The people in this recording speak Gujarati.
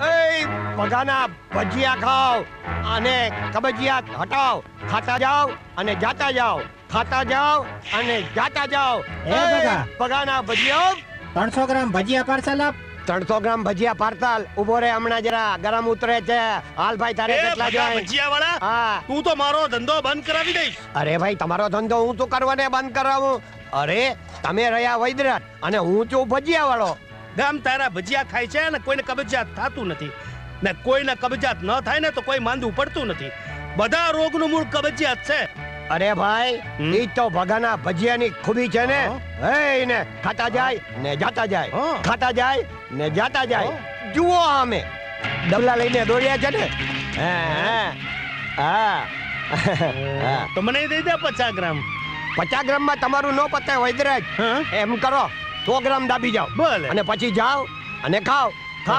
એ બધાના ભજીયા ખાઓ અને કબજિયાત હટાવ. ખાતા જાઓ અને જાતા જાઓ, ખાતા જાઓ અને જાતા જાઓ. એ બગા. બગાના ભજીયા 300 ગ્રામ ભજીયા પાર્સલ આપ. 300 ગ્રામ ભજીયા પાર્સલ. ઉભો રે, હમણાં જરા ગરમ ઉતરે છે. હાલ ભાઈ, તારે કેટલા જોઈએ? ભજીયાવાળા, હા. તું તો મારો ધંધો બંધ કરાવી દઈશ. અરે ભાઈ, તમારો ધંધો હું તો કરવાને બંધ કરાવું. અરે તમે રહ્યા વૈદ્યનાથ અને હું છું ભજીયા વાળો. ગામ તારા ભજીયા ખાય છે ને કોઈને કબજિયાત થતું નથી, ને કોઈને કબજિયાત ન થાય ને તો કોઈ માંદું પડતું નથી. બધા રોગનું મૂળ કબજિયાત છે. અરે ભાઈ, ઈ તો ભગાના ભજીયાની ખૂબી છે ને. હે ને ખાતા જાય ને જાતા જાય, હા. ખાતા જાય ને જાતા જાય. જુઓ અમે ડબલા લઈને દોડ્યા છે ને. હા. તો મને દઈ દે 50 ગ્રામ. 50 ગ્રામમાં તમારું નો પતે વૈદ્યરાજ. હા? એમ કરો, 100 ગ્રામ દાબી જાઓ ભલે. અને પછી જાઓ અને ખાઓ.